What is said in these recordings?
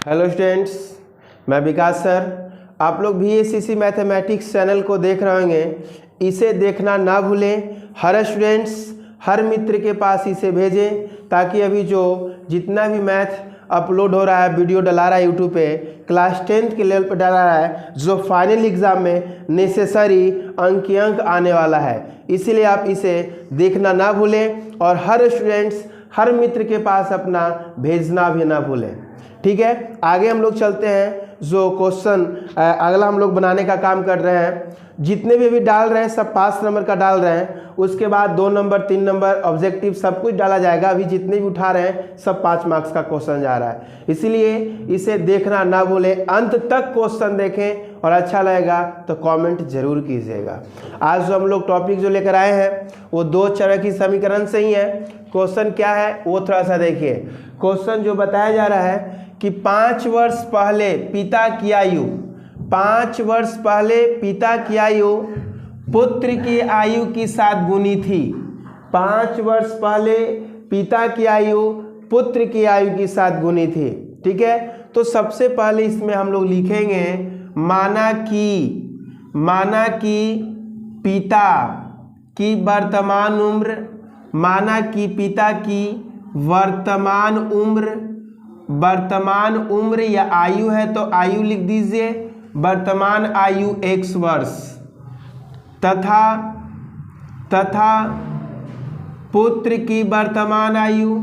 Hello students, मैं विकास sir. आप लोग BACC मैथमेटिक्स चैनल को देख रहे होंगे। इसे देखना ना भूलें। हर स्टूडेंट्स, हर मित्र के पास इसे भेजें ताकि अभी जो जितना भी मैथ अपलोड हो रहा है, वीडियो डला रहा है यूट्यूब पे, क्लास 10th के लेवल पर डाला रहा है, जो फाइनल एग्ज़ाम में नेसेसरी अंक आने वाला है। इसीलिए आप इसे देखना ना भूलें और हर स्टूडेंट्स, हर मित्र के पास अपना भेजना भी ना भूलें। ठीक है, आगे हम लोग चलते हैं। जो क्वेश्चन अगला हम लोग बनाने का काम कर रहे हैं, जितने भी अभी डाल रहे हैं सब 5 नंबर का डाल रहे हैं। उसके बाद 2 नंबर 3 नंबर ऑब्जेक्टिव सब कुछ डाला जाएगा। अभी जितने भी उठा रहे हैं सब 5 मार्क्स का क्वेश्चन जा रहा है, इसलिए इसे देखना ना भूलें। अंत तक क्वेश्चन देखें और अच्छा लगेगा तो कमेंट जरूर कीजिएगा। आज जो हम लोग टॉपिक जो लेकर आए हैं वो 2 चर की समीकरण से ही है। क्वेश्चन क्या है वो थोड़ा सा देखिए। क्वेश्चन जो बताया जा रहा है कि 5 वर्ष पहले पिता की आयु, 5 वर्ष पहले पिता की आयु पुत्र की आयु की 7 गुनी थी। 5 वर्ष पहले पिता की आयु पुत्र की आयु की 7 गुनी थी। ठीक है, तो सबसे पहले इसमें हम लोग लिखेंगे माना कि पिता की वर्तमान उम्र, माना कि पिता की वर्तमान उम्र या आयु है तो आयु लिख दीजिए, वर्तमान आयु x वर्ष तथा पुत्र की वर्तमान आयु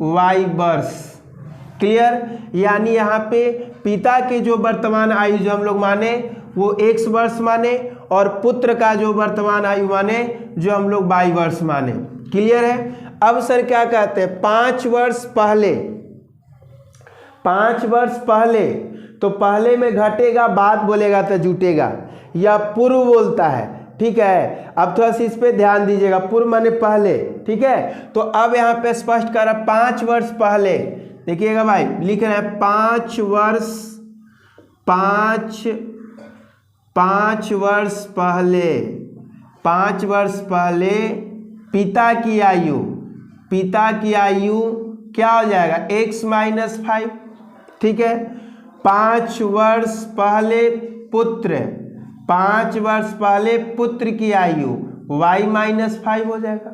y वर्ष। क्लियर? यानी यहाँ पे पिता के जो वर्तमान आयु जो हम लोग माने वो x वर्ष माने और पुत्र का जो वर्तमान आयु माने जो हम लोग y वर्ष माने। क्लियर है? अब सर क्या कहते हैं, 5 वर्ष पहले, 5 वर्ष पहले तो पहले में घटेगा, बाद बोलेगा तो जुटेगा, या पूर्व बोलता है। ठीक है, अब थोड़ा सा इस पे ध्यान दीजिएगा। पूर्व माने पहले। ठीक है, तो अब यहाँ पे स्पष्ट कर रहा 5 वर्ष पहले। देखिएगा भाई, लिख रहे हैं 5 वर्ष पहले पिता की आयु क्या हो जाएगा, x - 5। ठीक है, 5 वर्ष पहले पुत्र की आयु y - 5 हो जाएगा।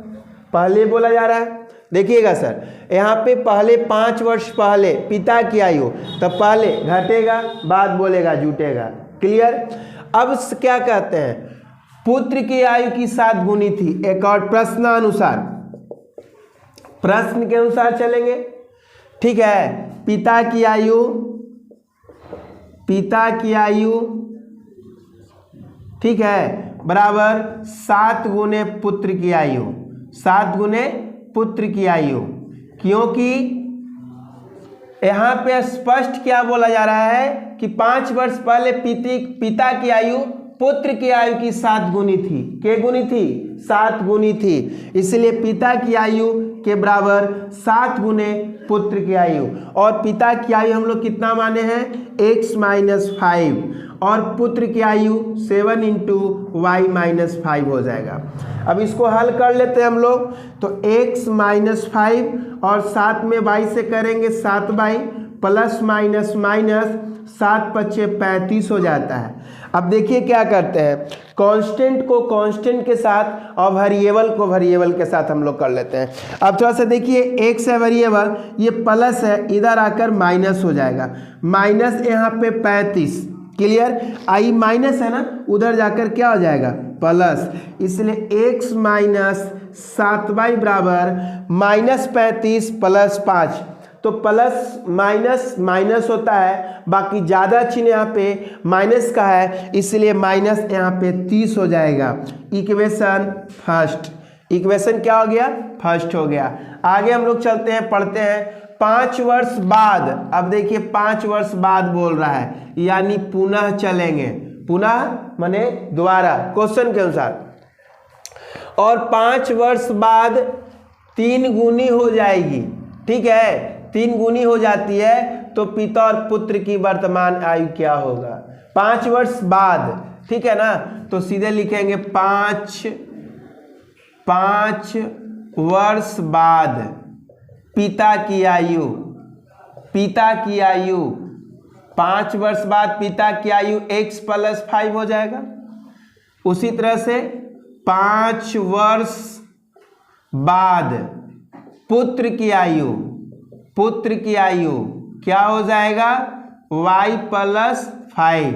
पहले बोला जा रहा है। देखिएगा सर, यहाँ पे पहले 5 वर्ष पहले पिता की आयु, तो पहले घटेगा, बाद बोलेगा जुटेगा। क्लियर? अब क्या कहते हैं, पुत्र की आयु की 7 गुनी थी। एक और प्रश्न के अनुसार चलेंगे। ठीक है, पिता की आयु ठीक है बराबर 7 गुने पुत्र की आयु, 7 गुने पुत्र की आयु। क्योंकि यहाँ पे स्पष्ट क्या बोला जा रहा है कि 5 वर्ष पहले पिता की आयु पुत्र की आयु की 7 गुनी थी। क्या गुनी थी? 7 गुनी थी। इसलिए पिता की आयु के बराबर 7 गुने पुत्र की आयु। और पिता की आयु हम लोग कितना माने हैं, x - 5, और पुत्र की आयु 7 × y - 5 हो जाएगा। अब इसको हल कर लेते हैं हम लोग। तो x - 5 और 7 में y से करेंगे 7y, प्लस माइनस 7 × 5 = 35 हो जाता है। अब देखिए क्या करते हैं, कांस्टेंट को कांस्टेंट के साथ और वेरिएबल को वेरिएबल के साथ हम लोग कर लेते हैं। अब थोड़ा सा देखिए, x है वेरिएबल, ये प्लस है, इधर आकर माइनस हो जाएगा। माइनस यहाँ पे 35। क्लियर? आई माइनस है ना, उधर जाकर क्या हो जाएगा, प्लस। इसलिए x - 7y बराबर -35 + 5। तो प्लस माइनस माइनस होता है, बाकी ज़्यादा चिन्ह यहाँ पे माइनस का है, इसलिए माइनस यहाँ पे 30 हो जाएगा। Equation first. इक्वेशन क्या हो गया, फर्स्ट हो गया। आगे हम लोग चलते हैं, पढ़ते हैं 5 वर्ष बाद। अब देखिए 5 वर्ष बाद बोल रहा है, यानी पुनः चलेंगे। पुनः माने दोबारा, क्वेश्चन के अनुसार। और 5 वर्ष बाद 3 गुनी हो जाएगी। ठीक है, 3 गुनी हो जाती है तो पिता और पुत्र की वर्तमान आयु क्या होगा, 5 वर्ष बाद। ठीक है ना, तो सीधे लिखेंगे 5 वर्ष बाद पिता की आयु पिता की आयु 5 वर्ष बाद पिता की आयु x + 5 हो जाएगा। उसी तरह से 5 वर्ष बाद पुत्र की आयु क्या हो जाएगा, y + 5।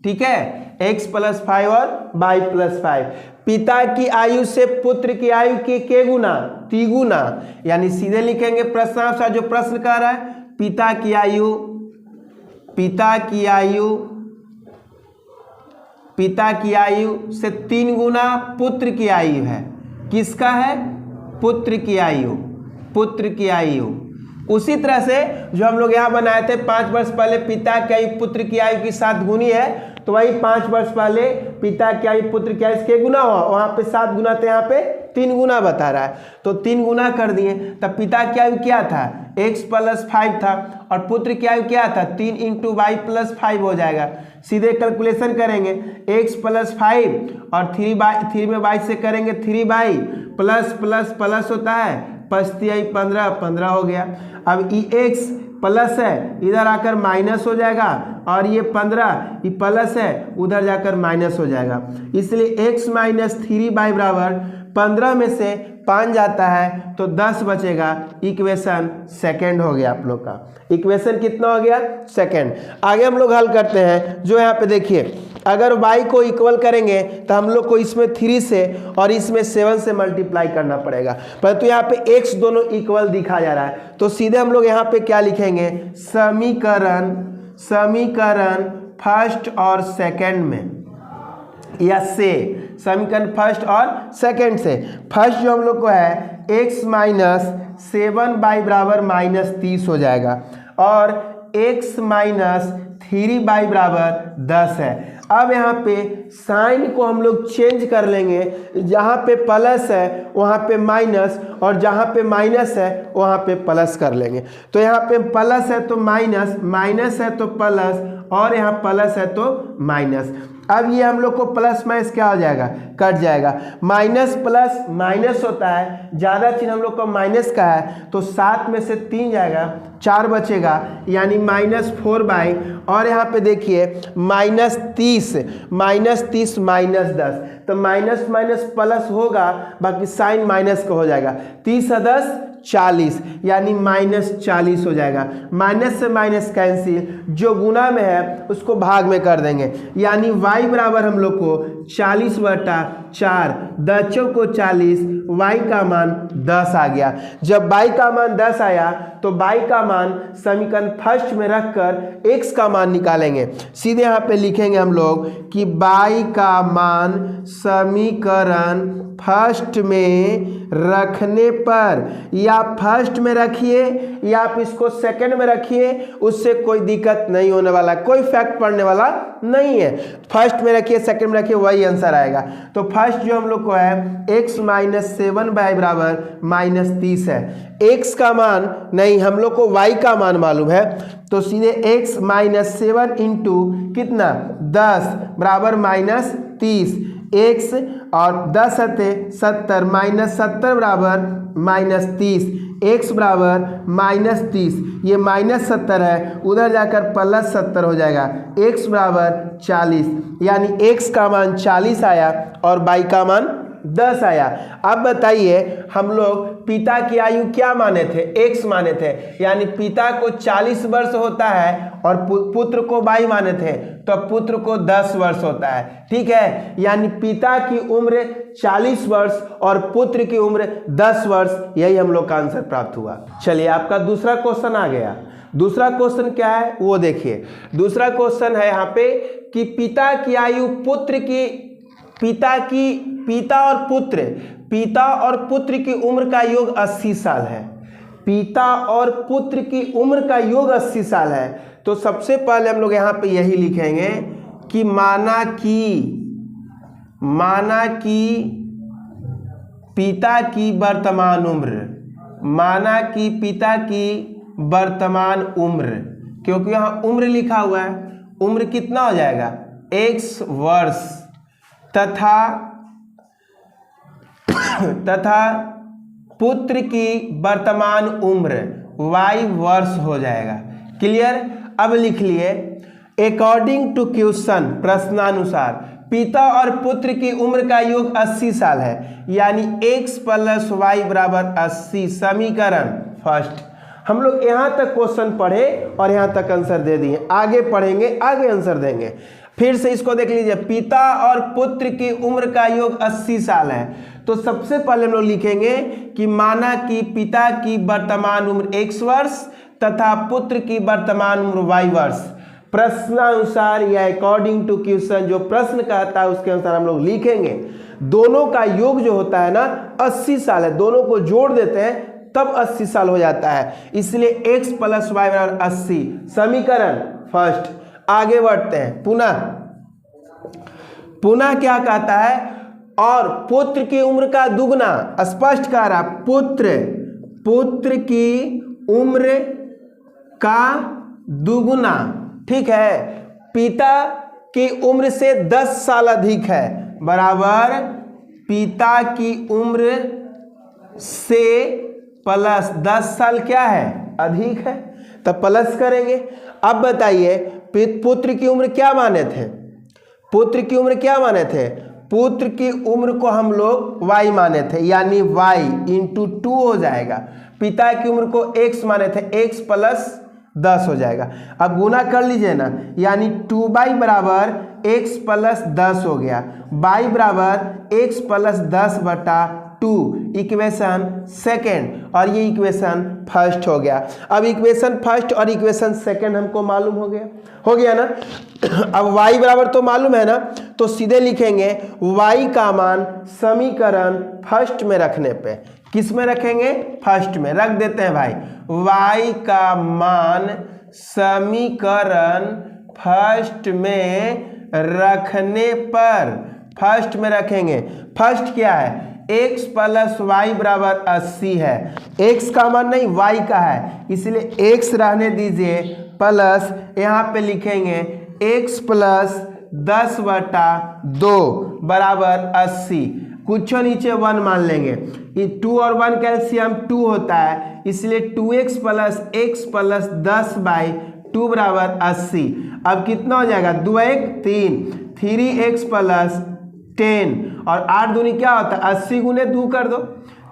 ठीक है, x + 5 और y + 5। पिता की आयु से पुत्र की आयु के गुना, तिगुना, यानी सीधे लिखेंगे प्रश्नांश जो प्रश्न कह रहा है, पिता की आयु से 3 गुना पुत्र की आयु है। किसका है, पुत्र की आयु। उसी तरह से जो हम लोग यहाँ बनाए थे 5 वर्ष पहले पिता की आयु पुत्र की आयु की 7 गुनी है, तो वही 5 वर्ष पहले पिता की आयु पुत्र की आयु के गुना हुआ, वहाँ पे 7 गुना थे, यहाँ पे 3 गुना बता रहा है, तो 3 गुना कर दिए। तब पिता की आयु क्या था, x + 5 था, और पुत्र की आयु क्या था, 3 × y + 5 हो जाएगा। सीधे कैलकुलेशन करेंगे, x + 5 और 3 में y से करेंगे 3y प्लस होता है 15 हो गया। अब ये x प्लस है, इधर आकर माइनस हो जाएगा, और ये 15 ये प्लस है, उधर जाकर माइनस हो जाएगा। इसलिए x - 3y बराबर 15 में से 5 जाता है तो 10 बचेगा। इक्वेशन सेकंड हो गया आप लोग का। इक्वेशन कितना हो गया, सेकंड। आगे हम लोग हल करते हैं। जो यहाँ पे देखिए, अगर y को इक्वल करेंगे तो हम लोग को इसमें 3 से और इसमें 7 से मल्टीप्लाई करना पड़ेगा, परंतु यहाँ पे x दोनों इक्वल दिखा जा रहा है, तो सीधे हम लोग यहाँ पे क्या लिखेंगे, समीकरण फर्स्ट और सेकंड में, या से समीकरण फर्स्ट और सेकंड से। फर्स्ट जो हम लोग को है x - 7y बराबर -30 हो जाएगा, और x - 3y बराबर 10 है। अब यहाँ पे साइन को हम लोग चेंज कर लेंगे, जहाँ पे प्लस है वहाँ पे माइनस, और जहाँ पे माइनस है वहाँ पे प्लस कर लेंगे। तो यहाँ पे प्लस है तो माइनस, माइनस है तो प्लस, और यहाँ प्लस है तो माइनस। अब ये हम लोग को प्लस माइनस क्या हो जाएगा, कट जाएगा। माइनस प्लस माइनस होता है, ज़्यादा चीज हम लोग को माइनस का है, तो 7 में से 3 जाएगा, 4 बचेगा, यानी -4y। और यहाँ पे देखिए -30 -10, तो माइनस माइनस प्लस होगा, बाकी साइन माइनस का हो जाएगा। 30 + 10 40, यानी -40 हो जाएगा। माइनस से माइनस कैंसिल, जो गुना में है उसको भाग में कर देंगे, यानी y बराबर हम लोग को 40/4, 10 को 40, y का मान 10 आ गया। जब y का मान 10 आया तो y का मान समीकरण फर्स्ट में रखकर x का मान निकालेंगे। सीधे यहाँ पे लिखेंगे हम लोग कि y का मान समीकरण फर्स्ट में रखने पर, या फर्स्ट में रखिए या आप इसको सेकंड में रखिए, उससे कोई दिक्कत नहीं होने वाला, कोई फैक्ट पड़ने वाला नहीं है। फर्स्ट में रखिए सेकंड में रखिए, वही आंसर आएगा। तो फर्स्ट जो हम लोग को है x - 7y बराबर -30 है। x का मान नहीं, हम लोग को y का मान मालूम है, तो सीधे x - 7 × कितना 10 बराबर -30, x और 10 × 70 -70 बराबर -30, x बराबर -30, ये -70 है, उधर जाकर +70 हो जाएगा, x बराबर 40, यानी x का मान 40 आया और y का मान 10 आया। अब बताइए, हम लोग पिता की आयु क्या माने थे, x माने थे, यानी पिता को 40 वर्ष होता है और पुत्र को y माने थे, तो पुत्र को 10 वर्ष होता है। ठीक है, यानी पिता की उम्र 40 वर्ष और पुत्र की उम्र 10 वर्ष, यही हम लोग का आंसर प्राप्त हुआ। चलिए, आपका दूसरा क्वेश्चन आ गया। दूसरा क्वेश्चन क्या है वो देखिए। दूसरा क्वेश्चन है यहाँ पे कि पिता की आयु पिता और पुत्र की उम्र का योग 80 साल है। पिता और पुत्र की उम्र का योग 80 साल है। तो सबसे पहले हम लोग यहाँ पे यही लिखेंगे कि माना कि पिता की वर्तमान उम्र, क्योंकि यहाँ उम्र लिखा हुआ है, उम्र कितना हो जाएगा x वर्ष, तथा पुत्र की वर्तमान उम्र y वर्ष हो जाएगा। क्लियर। अब लिख लिए अकॉर्डिंग टू क्वेश्चन, प्रश्नानुसार पिता और पुत्र की उम्र का योग 80 साल है, यानी x + y = 80। समीकरण फर्स्ट। हम लोग यहाँ तक क्वेश्चन पढ़े और यहाँ तक आंसर दे दिए, आगे पढ़ेंगे आगे आंसर देंगे। फिर से इसको देख लीजिए, पिता और पुत्र की उम्र का योग 80 साल है। तो सबसे पहले हम लोग लिखेंगे कि माना कि पिता की वर्तमान उम्र x वर्ष तथा पुत्र की वर्तमान उम्र y वर्ष। प्रश्नानुसार या अकॉर्डिंग टू क्वेश्चन, जो प्रश्न कहता है उसके अनुसार हम लोग लिखेंगे। दोनों का योग जो होता है ना 80 साल है, दोनों को जोड़ देते हैं तब 80 साल हो जाता है, इसलिए x + y = 80। समीकरण फर्स्ट। आगे बढ़ते हैं, पुनः क्या कहता है, और पुत्र की उम्र का दुगना, स्पष्ट कह रहा, पुत्र की उम्र का दुगुना, ठीक है, पिता की उम्र से 10 साल अधिक है, बराबर पिता की उम्र से प्लस 10 साल क्या है, अधिक है, तब प्लस करेंगे। अब बताइए पुत्र की उम्र क्या माने थे, पुत्र की उम्र क्या माने थे, पुत्र की उम्र को हम लोग y माने थे, यानी y × 2 हो जाएगा। पिता की उम्र को x माने थे, x + 10 हो जाएगा। अब गुना कर लीजिए ना, यानी 2y = x + 10 हो गया, y = x + 10/2, इक्वेशन सेकेंड, और ये इक्वेशन फर्स्ट हो गया। अब इक्वेशन फर्स्ट और इक्वेशन सेकेंड हमको मालूम हो गया ना। अब y बराबर तो मालूम है ना, तो सीधे लिखेंगे y का मान समीकरण फर्स्ट में रखने पे, किस में रखेंगे, फर्स्ट में रख देते हैं भाई। y का मान समीकरण फर्स्ट में रखने पर, फर्स्ट में रखेंगे। फर्स्ट क्या है, x + y = 80 है, x का मान नहीं y का है, इसलिए x रहने दीजिए, प्लस यहाँ पे लिखेंगे x + 10/2 = 80, कुछ नीचे 1 मान लेंगे, ये 2 और 1 कैल्शियम 2 होता है, इसलिए 2x + x + 10/2 = 80। अब कितना हो जाएगा, 2 1 3, 3x + 10 और 8 दूनी क्या होता है, 80 × 2 कर दो,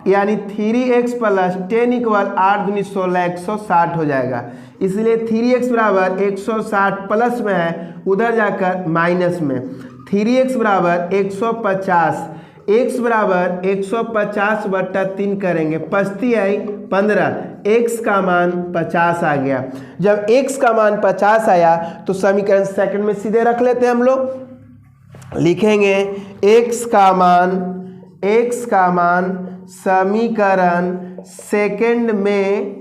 यानी 3x + 10 = 8 दूनी 16, 160 हो जाएगा। इसलिए 3x = 160 प्लस में है, उधर जाकर माइनस में, 3x = 150, x = 150/3 करेंगे, 5 आई 15, x का मान 50 आ गया। जब x का मान 50 आया तो समीकरण सेकंड में सीधे रख लेते हैं हम लोग, लिखेंगे x का मान समीकरण सेकंड में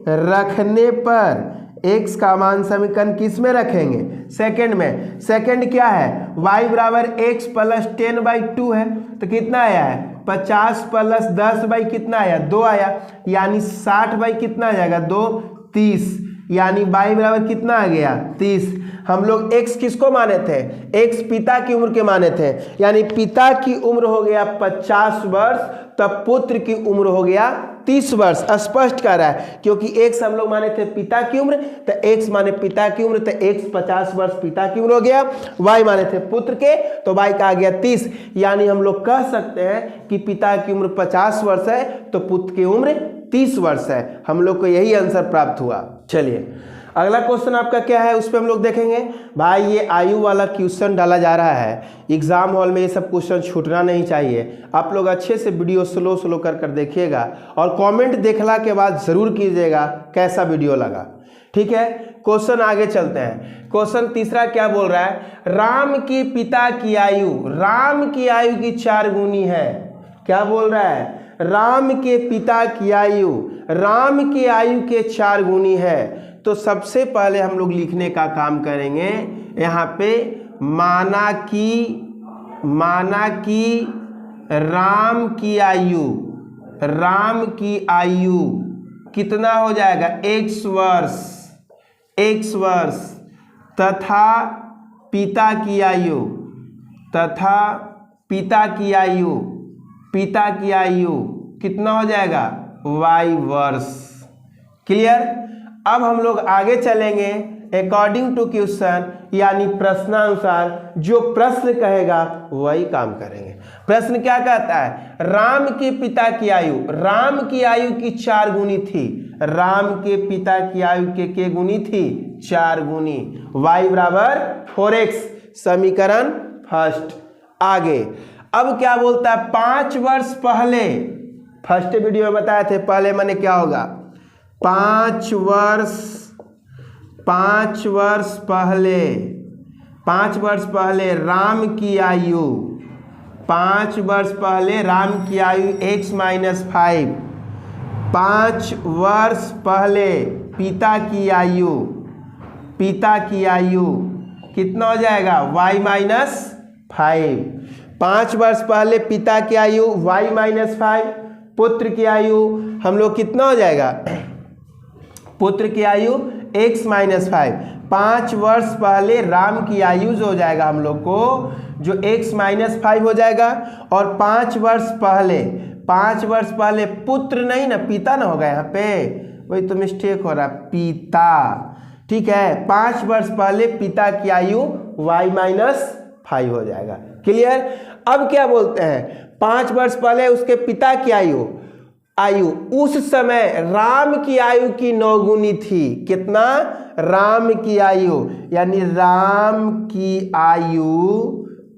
रखने पर, x का मान समीकरण किस में रखेंगे, सेकंड में। सेकंड क्या है, y = x + 10/2 है, तो कितना आया है, 50 + 10 कितना आया, 2 आया, यानी 60 कितना आ जाएगा, 2 30, यानी y बराबर कितना आ गया, 30। हम लोग x किसको माने थे, x पिता की उम्र के माने थे, यानी पिता की उम्र हो गया 50 वर्ष, तब पुत्र की उम्र हो गया 30 वर्ष। स्पष्ट कर रहा है, क्योंकि x हम लोग माने थे पिता की उम्र, तो x माने पिता की उम्र, तो x 50 वर्ष पिता की उम्र हो गया, y माने थे पुत्र के, तो y का आ गया 30, यानी हम लोग कह सकते हैं कि पिता की उम्र 50 वर्ष है तो पुत्र की उम्र 30 वर्ष है। हम लोग को यही आंसर प्राप्त हुआ। चलिए अगला क्वेश्चन आपका क्या है, उस पर हम लोग देखेंगे। भाई ये आयु वाला क्वेश्चन डाला जा रहा है एग्जाम हॉल में, ये सब क्वेश्चन छूटना नहीं चाहिए। आप लोग अच्छे से वीडियो स्लो कर देखिएगा और कमेंट देखला के बाद ज़रूर कीजिएगा कैसा वीडियो लगा, ठीक है। क्वेश्चन आगे चलते हैं। क्वेश्चन तीसरा क्या बोल रहा है, राम की पिता की आयु, राम की आयु की 4 गुनी है। क्या बोल रहा है, राम के पिता की आयु, राम की आयु के 4 गुनी है। तो सबसे पहले हम लोग लिखने का काम करेंगे, यहाँ पे माना कि राम की आयु कितना हो जाएगा, x वर्ष, तथा पिता की आयु कितना हो जाएगा, y वर्ष। क्लियर। अब हम लोग आगे चलेंगे अकॉर्डिंग टू क्वेश्चन, यानी प्रश्नानुसार जो प्रश्न कहेगा वही काम करेंगे। प्रश्न क्या कहता है? राम के पिता की आयु, राम की आयु की 4 गुनी थी। राम के पिता की आयु के गुनी थी? 4 गुनी। y बराबर 4x, समीकरण फर्स्ट। आगे अब क्या बोलता है? 5 वर्ष पहले, फर्स्ट वीडियो में बताए थे पहले माने क्या होगा। 5 वर्ष पहले राम की आयु, 5 वर्ष पहले राम की आयु x माइनस 5। 5 वर्ष पहले पिता की आयु कितना हो जाएगा? y minus 5। 5 वर्ष पहले पिता की आयु y माइनस 5, पुत्र की आयु हम लोग कितना हो जाएगा? पुत्र की आयु x माइनस 5। 5 वर्ष पहले राम की आयु जो हो जाएगा हम लोग को, जो x माइनस 5 हो जाएगा। और 5 वर्ष पहले पुत्र नहीं ना, पिता ना होगा यहाँ पे, वही तो मिस्टेक हो रहा, पिता। ठीक है, 5 वर्ष पहले पिता की आयु y माइनस 5 हो जाएगा। क्लियर? अब क्या बोलते हैं? 5 वर्ष पहले उसके पिता की आयु उस समय राम की आयु की 9 गुनी थी। कितना? राम की आयु, यानी राम की आयु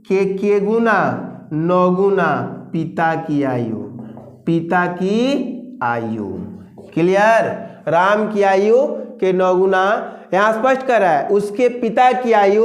के गुना? 9 गुना पिता की आयु। क्लियर? राम की आयु के 9 गुना, यहाँ स्पष्ट कर रहा है उसके पिता की आयु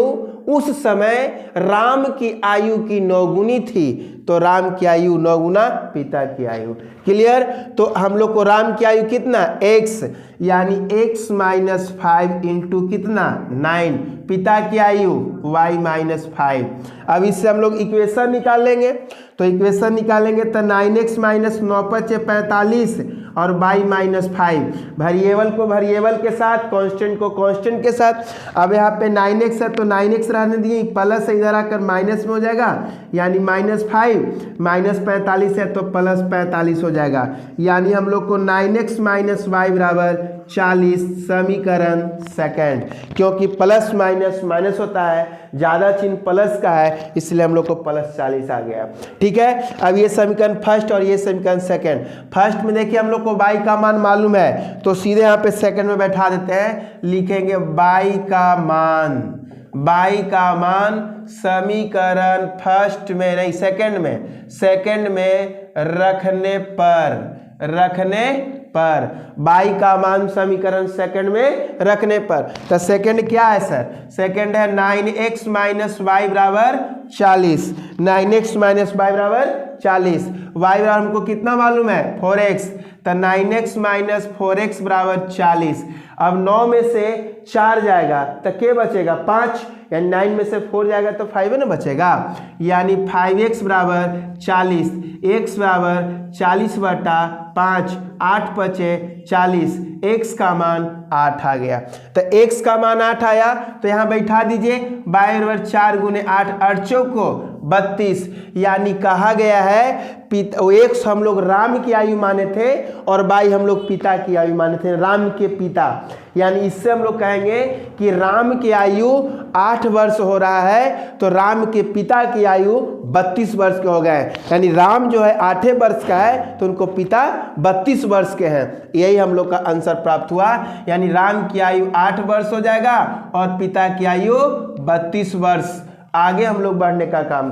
उस समय राम की आयु की 9 गुनी थी, तो राम की आयु 9 गुना पिता की आयु। क्लियर? तो हम लोग को राम की आयु कितना? x, यानी x माइनस 5 इंटू कितना? 9। पिता की आयु y माइनस 5। अब इससे हम लोग इक्वेशन निकाल लेंगे, तो इक्वेशन निकालेंगे तो 9x माइनस 9 × 45 और y माइनस 5। वेरिएबल को वेरिएबल के साथ, कांस्टेंट को कांस्टेंट के साथ। अब यहाँ पे 9x है तो 9x रहने दिए, प्लस इधर आकर माइनस में हो जाएगा, यानी माइनस 5 माइनस 45 है तो प्लस 45 हो जाएगा। यानी हम लोग को 9x माइनस y बराबर 40, समीकरण सेकंड। क्योंकि प्लस माइनस माइनस होता है, ज़्यादा चिन्ह प्लस का है, इसलिए हम लोग को प्लस 40 आ गया। ठीक है, अब ये समीकरण फर्स्ट और ये समीकरण सेकंड। फर्स्ट में देखिए हम लोग को y का मान मालूम है, तो सीधे यहाँ पे सेकंड में बैठा देते हैं, लिखेंगे y का मान समीकरण फर्स्ट में नहीं सेकंड में रखने पर y का मान समीकरण सेकंड में रखने पर, तो सेकंड क्या है सर? सेकंड है 9x माइनस y बराबर 40। 9x माइनस y बराबर 40। y बराबर हमको कितना मालूम है? 4x, तो 9x माइनस 4x बराबर 40। अब 9 में से 4 जाएगा तो क्या बचेगा? 5, यानी 9 में से 4 जाएगा तो 5 है ना बचेगा, यानी 5x बराबर 40। x बराबर 40/5, 8 बचे 40, x का मान 8 आ गया। तो x का मान 8 आया तो यहाँ बैठा दीजिए, y बराबर 4 गुने 8, 8 चौको 32। यानी कहा गया है x हम लोग राम की आयु माने थे और y हम लोग पिता की आयु माने थे, राम के पिता। यानी इससे हम लोग कहेंगे कि राम की आयु 8 वर्ष हो रहा है, तो राम के पिता की आयु 32 वर्ष के हो गए। यानी राम जो है 8 वर्ष का है तो उनको पिता 32 वर्ष के हैं। यही हम लोग का आंसर प्राप्त हुआ, यानी राम की आयु 8 वर्ष हो जाएगा और पिता की आयु 32 वर्ष। आगे हम लोग बढ़ने का काम